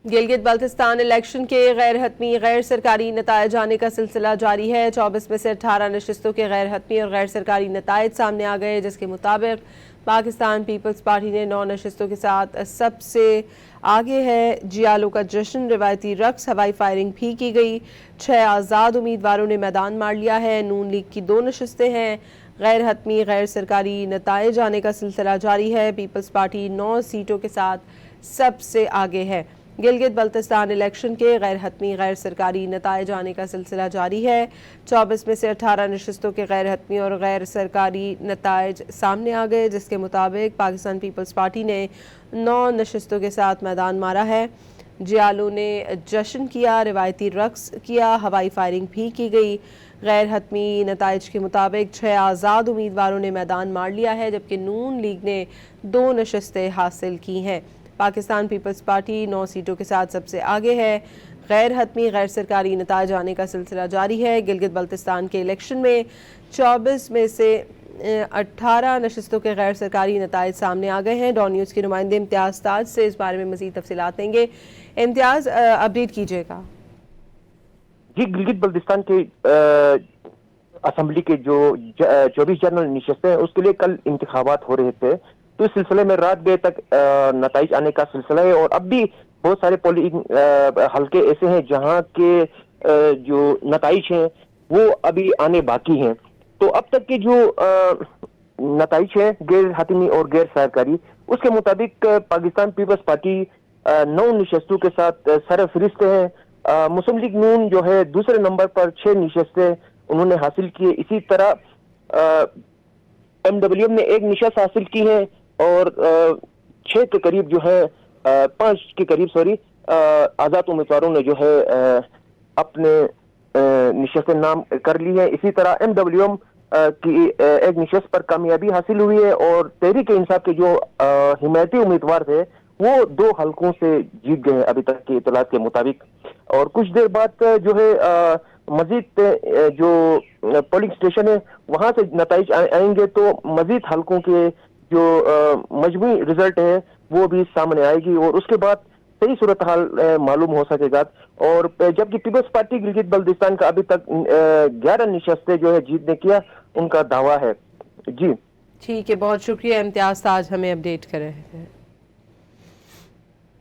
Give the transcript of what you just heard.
Gilgit Baltistan election کے غیر حتمی غیر سرکاری نتائج آنے کا سلسلہ جاری ہے۔ 24 میں سے 18 نشستوں کے غیر حتمی اور غیر سرکاری نتائج سامنے آ گئے، جس کے مطابق پاکستان پیپلز پارٹی نے 9 نشستوں کے ساتھ سب سے آگے ہے۔ جیالو کا جشن، روایتی رقص، ہوائی فائرنگ بھی کی گئی۔ 6 آزاد امیدواروں نے میدان مار لیا ہے۔ نون لیگ کی 2 نشستیں ہیں۔ غیر حتمی غیر سرکاری نتائج آنے کا سلسلہ جاری ہے۔ پیپلز پارٹی 9 سیٹوں کے ساتھ سب سے آگے ہے۔ گلگت بلتستان الیکشن کے غیر حتمی غیر سرکاری نتائج آنے کا سلسلہ جاری ہے۔ 24 میں سے 18 نشستوں کے غیر حتمی اور غیر سرکاری نتائج سامنے آ گئے، جس کے مطابق پاکستان پیپلز پارٹی نے 9 نشستوں کے ساتھ میدان مارا ہے۔ جیالو نے جشن کیا، روایتی رقص کیا، ہوائی فائرنگ بھی کی گئی۔ غیر حتمی نتائج کے مطابق 6 آزاد امیدواروں نے میدان مار لیا ہے، جبکہ نون لیگ نے 2 نشستیں حاصل کی ہیں۔ پاکستان پیپلز پارٹی 9 سیٹوں کے ساتھ سب سے آگے ہے۔ غیر حتمی غیر سرکاری نتائج آنے کا سلسلہ جاری ہے۔ گلگت بلتستان کے الیکشن میں 24 میں سے 18 نشستوں کے غیر سرکاری نتائج سامنے آ گئے ہیں۔ ڈان نیوز کے نمائندے امتیاز تاج سے اس بارے میں مزید تفصیلات دیں گے۔ امتیاز، اپڈیٹ کیجیے گا۔ جی، گلگت بلتستان کے اسمبلی کے جو 24 جنرل نشستیں ہیں اس کے لیے کل انتخابات ہو رہے تھے، تو اس سلسلے میں رات دیر تک نتائج آنے کا سلسلہ ہے، اور اب بھی بہت سارے پولنگ حلقے ایسے ہیں جہاں کے جو نتائج ہیں وہ ابھی آنے باقی ہیں۔ تو اب تک کے جو نتائج ہیں غیر حتمی اور غیر سرکاری، اس کے مطابق پاکستان پیپلز پارٹی 9 نشستوں کے ساتھ سرفہرست ہیں۔ مسلم لیگ نون جو ہے دوسرے نمبر پر 6 نشستیں انہوں نے حاصل کی ہے۔ اسی طرح MWM نے 1 نشست حاصل کی ہے، اور 6 کے قریب جو ہے 5 کے قریب آزاد امیدواروں نے جو ہے اپنے نشستیں نام کر لی ہے۔ اسی طرح MWM کی 1 نشست پر کامیابی حاصل ہوئی ہے، اور تحریک انصاف کے جو حمایتی امیدوار تھے وہ 2 حلقوں سے جیت گئے ہیں ابھی تک کی اطلاعات کے مطابق۔ اور کچھ دیر بعد جو ہے مزید جو پولنگ سٹیشن ہے وہاں سے نتائج آئیں گے، تو مزید حلقوں کے جو مجموعی رزلٹ ہے وہ بھی سامنے آئے گی، اور اس کے بعد صحیح صورتحال معلوم ہو سکے گا۔ اور جبکہ پیپلز پارٹی گلگت بلتستان کا ابھی تک 11 نشستیں جو ہے جیتنے کیا ان کا دعویٰ ہے۔ جی ٹھیک ہے، بہت شکریہ امتیاز تاج، ہمیں اپڈیٹ کر رہے ہیں۔